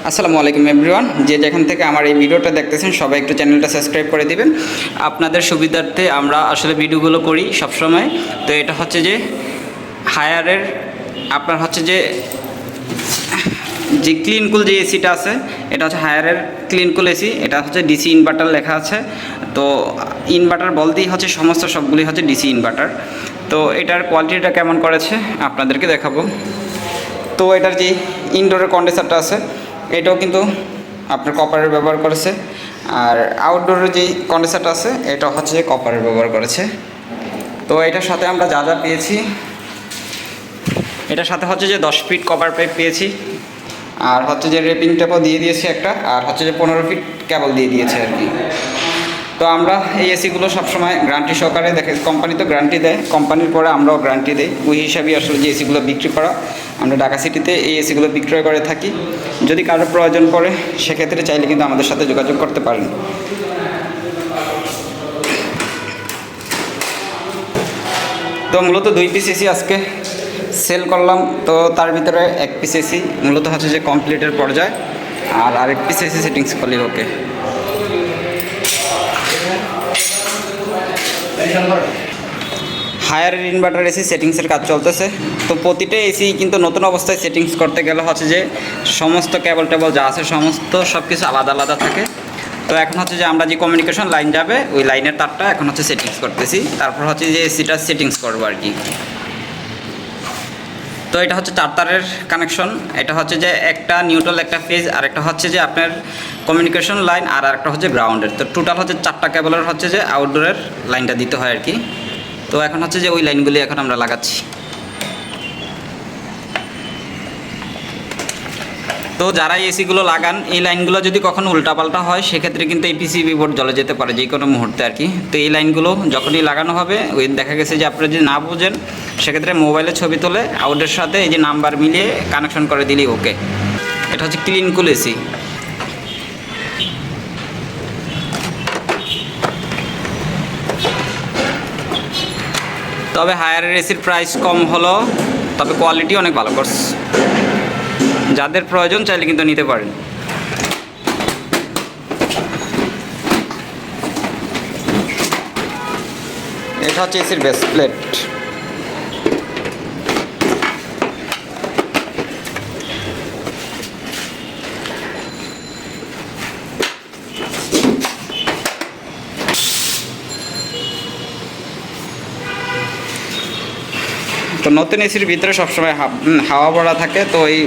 আসসালামু আলাইকুম এভরিওয়ান, যে যেখান থেকে আমার এই ভিডিওটা দেখতেছেন সবাই একটু চ্যানেলটা সাবস্ক্রাইব করে দিবেন। আপনাদের সুবিধার্থে আমরা আসলে ভিডিওগুলো করি সবসময়। তো এটা হচ্ছে যে হায়ারের আপনার হচ্ছে যে ক্লিনকুল যে এসিটা আছে, এটা হচ্ছে হায়ারের ক্লিনকুল এসি। এটা হচ্ছে ডিসি ইনভার্টার লেখা আছে। তো ইনভার্টার বলতেই হচ্ছে সমস্ত সবগুলি হচ্ছে ডিসি ইনভার্টার। তো এটার কোয়ালিটিটা কেমন করেছে আপনাদেরকে দেখাবো। তো এটার যে ইনডোরের কন্ডেন্সারটা আছে এটাও কিন্তু আপনার কপারের ব্যবহার করেছে, আর আউটডোরের যে কন্ডেন্সারটা আছে এটা হচ্ছে কপারের ব্যবহার করেছে। তো এটার সাথে আমরা যা যা পেয়েছি, এটার সাথে হচ্ছে যে 10 ফিট কপার পাইপ পেয়েছি, আর হচ্ছে যে রেপিং টেপও দিয়ে দিয়েছে একটা, আর হচ্ছে যে 15 ফিট কেবল দিয়ে দিয়েছে আর কি। তো আমরা এই এসিগুলো সবসময় গ্যারান্টি সহকারে দেখে, কোম্পানি তো গ্যারান্টি দেয়, কোম্পানির পরে আমরাও গ্যারান্টি দিই। ওই হিসাবেই আসলে যে এসিগুলো বিক্রি করা, আমরা ঢাকা সিটিতে এই এসিগুলো বিক্রয় করে থাকি। যদি কারোর প্রয়োজন পড়ে সেক্ষেত্রে চাইলে কিন্তু আমাদের সাথে যোগাযোগ করতে পারেন। তো মূলত 2 পিস এসি আজকে সেল করলাম। তো তার ভিতরে 1 পিস এসি মূলত হচ্ছে যে কমপ্লিটের পর্যায়ে, আর আরেক পিস এসি সেটিংস করলে ওকে। হায়ারের ইনভার্টার এসি সেটিংসের কাজ চলতেছে। তো প্রতিটা এসি কিন্তু নতুন অবস্থায় সেটিংস করতে গেলে হচ্ছে যে সমস্ত কেবল টেবল যা আছে সমস্ত সব কিছু আলাদা আলাদা থাকে। তো এখন হচ্ছে যে আমরা যে কমিউনিকেশন লাইন যাবে ওই লাইনের তারটা এখন হচ্ছে সেটিংস করতেছি, তারপর হচ্ছে যে এসিটা সেটিংস করবো আর কি। তো এটা হচ্ছে 4 তারের কানেকশন। এটা হচ্ছে যে একটা নিউট্রাল, একটা ফেজ, আর একটা হচ্ছে যে আপনার কমিউনিকেশন লাইন, আর একটা হচ্ছে গ্রাউন্ডের। তো টোটাল হচ্ছে 4টা কেবলের হচ্ছে যে আউটডোরের লাইনটা দিতে হয় আর কি। তো এখন হচ্ছে যে ওই লাইনগুলি এখন আমরা লাগাচ্ছি। তো যারা এসিগুলো লাগান এই লাইনগুলো যদি কখনো উল্টাপাল্টা হয় সেক্ষেত্রে কিন্তু এই পিসিবি বোর্ড জ্বলে যেতে পারে যে কোনো মুহূর্তে আর কি। তো এই লাইনগুলো যখনই লাগানো হবে ওই দেখা গেছে যে আপনারা যদি না বুঝেন সেক্ষেত্রে মোবাইলে ছবি তুলে আউটের সাথে এই যে নাম্বার মিলিয়ে কানেকশন করে দিলেই ওকে। এটা হচ্ছে ক্লিনকুল এসি। তবে হায়ারের এসির প্রাইস কম হলো, তবে কোয়ালিটি অনেক ভালো করছে। যাদের প্রয়োজন চাইলে কিন্তু নিতে পারেন। এটা হচ্ছে এসির বেস প্লেট। তো নতুন এসির ভিতরে সবসময় হাওয়া ভরা থাকে, তো এই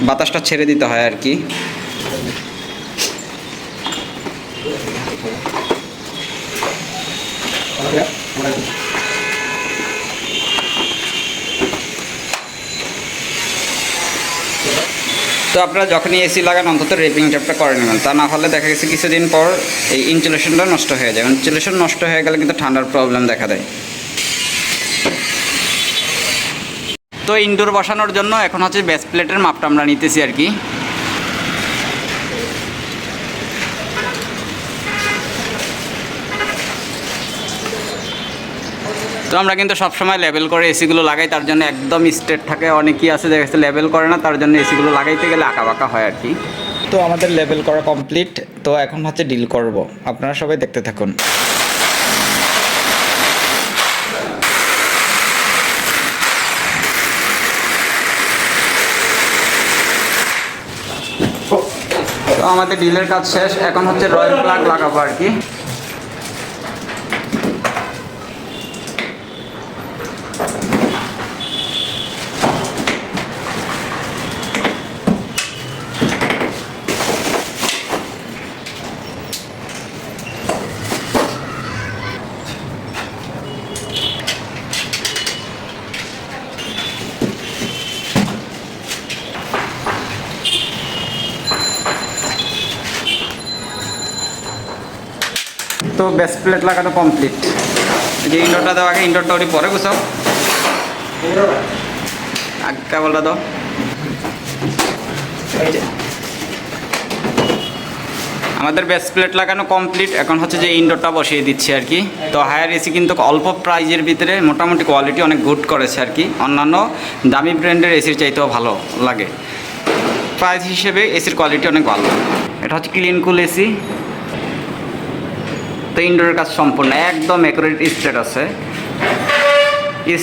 বাতাসটা ছেড়ে দিতে হয় আর কি। তো আপনারা যখনই এসি লাগান অন্তত রেপিং টেপটা করে নেবেন, তা না হলে দেখা গেছে কিছুদিন পর এই ইনসুলেশনটা নষ্ট হয়ে যায়। ইনসুলেশন নষ্ট হয়ে গেলে কিন্তু ঠান্ডার প্রবলেম দেখা দেয়। তো ইনডোর বসানোর জন্য এখন হচ্ছে বেস প্লেটের মাপটা আমরা নিতেছি আর কি। তো আমরা কিন্তু সবসময় লেবেল করে এসিগুলো লাগাই, তার জন্য একদম স্ট্রেট থাকে। অনেকেই আছে দেখা যাচ্ছে লেবেল করে না, তার জন্য এসিগুলো লাগাইতে গেলে আঁকা বাঁকা হয় আর কি। তো আমাদের লেবেল করা কমপ্লিট। তো এখন হচ্ছে ডিল করব, আপনারা সবাই দেখতে থাকুন। তো আমাদের ডিলের কাজ শেষ, এখন হচ্ছে রয়্যাল প্লাগ লাগাবো আর কি। তো বেস প্লেট লাগানো কমপ্লিট। এই যে ইনডোরটা দাও আগে, ইনডোরটা ওটি পরে বুঝাও, আগে কেবলটা দাও। আমাদের বেস প্লেট লাগানো কমপ্লিট, এখন হচ্ছে যে ইনডোরটা বসিয়ে দিচ্ছি আর কি। তো হায়ার এসি কিন্তু অল্প প্রাইজের ভিতরে মোটামুটি কোয়ালিটি অনেক গুড করেছে আর কি, অন্যান্য দামি ব্র্যান্ডের এসির চাইতেও ভালো লাগে। প্রাইস হিসেবে এসির কোয়ালিটি অনেক ভালো। এটা হচ্ছে ক্লিন কুল এসি। তো ইনডোরের কাজ সম্পূর্ণ একদম অ্যাকুরেট স্টেট আছে।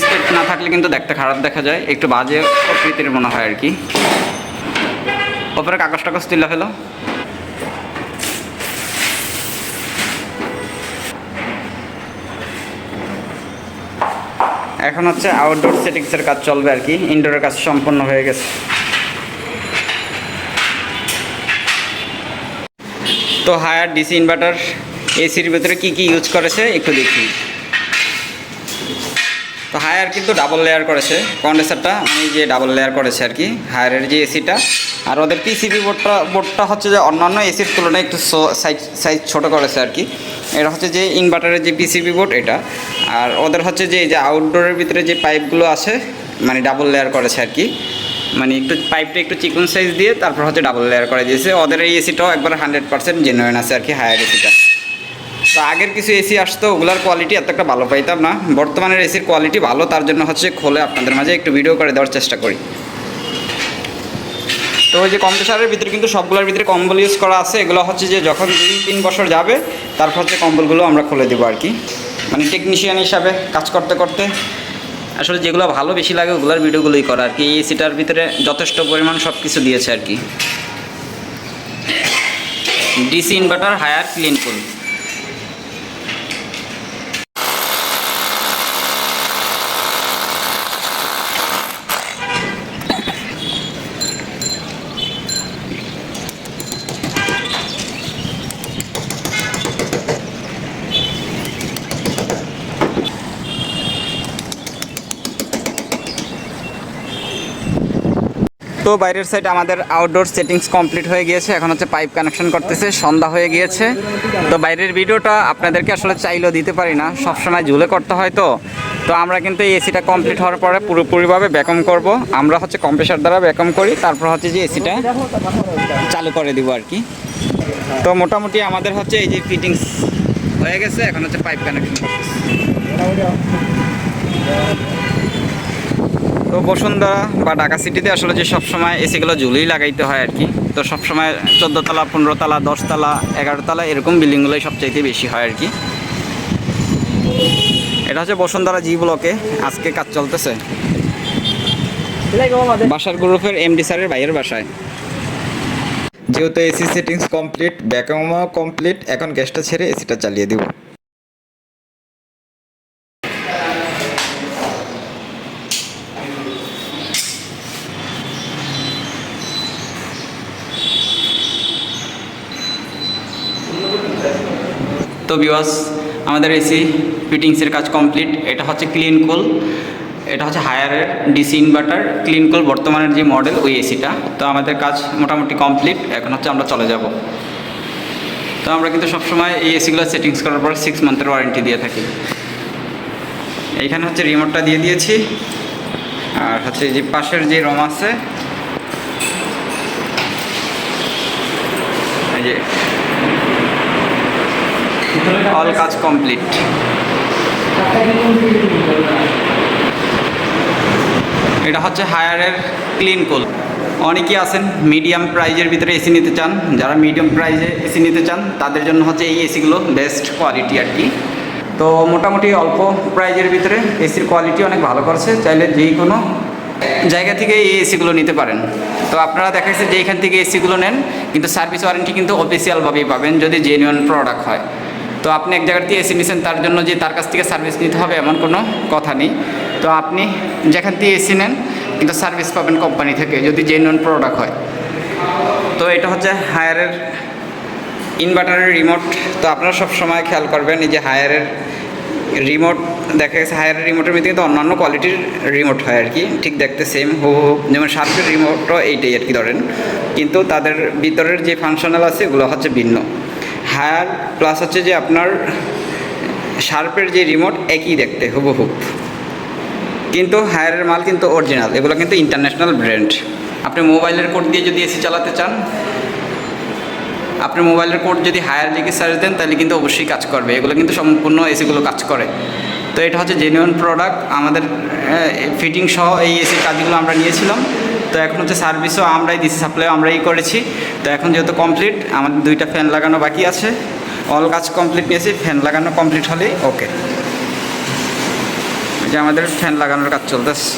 স্টেট না থাকলে কিন্তু দেখতে খারাপ দেখা যায়, একটু বাজে প্রকৃতির মনে হয় আর কি। ওপরে কাগজ টাগজ তুলে ফেলো। এখন হচ্ছে আউটডোর সেটিংসের কাজ চলবে আর কি, ইনডোরের কাজ সম্পূর্ণ হয়ে গেছে। তো হায়ার ডিসি ইনভার্টার এসির ভিতরে কি কি ইউজ করেছে একটু দেখি। তো হায়ার কিন্তু ডাবল লেয়ার করেছে কন্ডেন্সারটা, মানে যে ডাবল লেয়ার করেছে আর কি হায়ারের যে এসিটা। আর ওদের পিসিবি বোর্ডটা হচ্ছে যে অন্যান্য এসির তুলনায় একটু সাইজ ছোটো করেছে আর কি। এটা হচ্ছে যে ইনভার্টারের যে পিসিবি বোর্ড এটা। আর ওদের হচ্ছে যে এই যে আউটডোরের ভিতরে যে পাইপগুলো আছে মানে ডাবল লেয়ার করেছে আর কি, মানে একটু পাইপটা একটু চিকন সাইজ দিয়ে তারপর হচ্ছে ডাবল লেয়ার করে দিয়েছে। ওদের এই এসিটাও একবার 100% জেনুইন আছে আর কি হায়ার এসিটা। তো আগের কিছু এসি আসতো ওগুলার কোয়ালিটি এত একটা ভালো পাইতাম না, বর্তমানের এসির কোয়ালিটি ভালো, তার জন্য হচ্ছে খোলে আপনাদের মাঝে একটু ভিডিও করে দেওয়ার চেষ্টা করি। তো ওই যে কম্প্রেসারের ভিতরে কিন্তু সবগুলোর ভিতরে কম্বল ইউজ করা আছে। এগুলো হচ্ছে যে যখন 2-3 বছর যাবে তারপর হচ্ছে কম্বলগুলো আমরা খুলে দেবো আর কি, মানে টেকনিশিয়ান হিসাবে কাজ করতে করতে আসলে যেগুলো ভালো বেশি লাগে ওগুলোর ভিডিওগুলোই করা আর কি। এই এসিটার ভিতরে যথেষ্ট পরিমাণ সব কিছু দিয়েছে আর কি। DC inverter Haier clean cool. তো বাইরের সাইড আমাদের আউটডোর সেটিংস কমপ্লিট হয়ে গিয়েছে, এখন হচ্ছে পাইপ কানেকশন করতেছে, সন্ধ্যা হয়ে গিয়েছে। তো বাইরের ভিডিওটা আপনাদেরকে আসলে চাইলেও দিতে পারি না, সবসময় ঝুলে করতে হয়। তো আমরা কিন্তু এই এসিটা কমপ্লিট হওয়ার পরে পুরোপুরিভাবে ব্যাকম করব। আমরা হচ্ছে কম্প্রেসার দ্বারা ব্যাকম করি, তারপর হচ্ছে যে এসিটা চালু করে দিব আর কি। তো মোটামুটি আমাদের হচ্ছে এই যে ফিটিংস হয়ে গেছে, এখন হচ্ছে পাইপ কানেকশন করতেছে। তো বসুন্ধরা বা ঢাকা সিটিতে আসলে যে সবসময় এসিগুলো ঝুলেই লাগাইতে হয় আর কি। তো সবসময় 14 তলা 15 তলা 10 তলা 11 তলা এরকম বিল্ডিংগুলোই সবচাইতে বেশি হয় আর কি। এটা হচ্ছে বসুন্ধরা জি ব্লকে আজকে কাজ চলতেছে, বাসার গ্রুপের এমডি স্যারের ভাইয়ের বাসায়। যেহেতু এসি সেটিংস কমপ্লিট, ব্যাকআপও কমপ্লিট, এখন গ্যাসটা ছেড়ে এসিটা চালিয়ে দিব। তো ভিউয়ার্স আমাদের এসি ফিটিংসের কাজ কমপ্লিট। এটা হচ্ছে ক্লিন কুল, এটা হচ্ছে হায়ারের ডিসি ইনভার্টার ক্লিন কুল বর্তমানের যে মডেল ওই এসিটা। তো আমাদের কাজ মোটামুটি কমপ্লিট, এখন হচ্ছে আমরা চলে যাব। তো আমরা কিন্তু সবসময় এই এসিগুলো সেটিংস করার পর 6 মান্থের ওয়ারেন্টি দিয়ে থাকি। এইখানে হচ্ছে রিমোটটা দিয়ে দিয়েছি, আর হচ্ছে যে পাশের যে রুম আছে এই যে অল কাজ কমপ্লিট। এটা হচ্ছে হায়ারের ক্লিন কুল। অনেকেই আছেন মিডিয়াম প্রাইজের ভিতরে এসি নিতে চান, যারা মিডিয়াম প্রাইজে এসি নিতে চান তাদের জন্য হচ্ছে এই এসিগুলো বেস্ট কোয়ালিটি আর কি। তো মোটামুটি অল্প প্রাইজের ভিতরে এসির কোয়ালিটি অনেক ভালো করছে, চাইলে যেই কোনো জায়গা থেকে এই এসিগুলো নিতে পারেন। তো আপনারা দেখাচ্ছে যে এখান থেকে এসিগুলো নেন, কিন্তু সার্ভিস ওয়ারেন্টি কিন্তু অফিসিয়ালভাবেই পাবেন যদি জেনুইন প্রোডাক্ট হয়। তো আপনি এক জায়গার থেকে এসি নিয়েছেন তার জন্য যে তার কাছ থেকে সার্ভিস নিতে হবে এমন কোনো কথা নেই। তো আপনি যেখান থেকে এসি নেন কিন্তু সার্ভিস পাবেন কোম্পানি থেকে যদি জেনুইন প্রোডাক্ট হয়। তো এটা হচ্ছে হায়ারের ইনভার্টারের রিমোট। তো আপনারা সব সময় খেয়াল করবেন এই যে হায়ারের রিমোট, দেখা গেছে হায়ারের রিমোটের মধ্যে কিন্তু অন্যান্য কোয়ালিটির রিমোট হয় আর কি, ঠিক দেখতে সেম হুবহু, যেমন শার্পের রিমোটও এইটাই আর কি ধরেন, কিন্তু তাদের ভিতরের যে ফাংশনাল আছে এগুলো হচ্ছে ভিন্ন। হায়ার প্লাস হচ্ছে যে আপনার শার্পের যে রিমোট একই দেখতে হুবহু, কিন্তু হায়ারের মাল কিন্তু অরিজিনাল, এগুলো কিন্তু ইন্টারন্যাশনাল ব্র্যান্ড। আপনি মোবাইলের কোড দিয়ে যদি এসি চালাতে চান, আপনি মোবাইলের কোড যদি হায়ার লিখে সার্চ দেন তাহলে কিন্তু অবশ্যই কাজ করবে, এগুলো কিন্তু সম্পূর্ণ এসিগুলো কাজ করে। তো এটা হচ্ছে জেনুইন প্রোডাক্ট। আমাদের ফিটিং সহ এই এসির কাজগুলো আমরা নিয়েছিলাম। তো এখন হচ্ছে সার্ভিসও আমরাই দিচ্ছি, সাপ্লাইও আমরাই করেছি। তো এখন যেহেতু কমপ্লিট, আমাদের 2টা ফ্যান লাগানো বাকি আছে। অল কাজ কমপ্লিট নিয়েছি, ফ্যান লাগানো কমপ্লিট হলেই ওকে। এই যে আমাদের ফ্যান লাগানোর কাজ চলতেছে।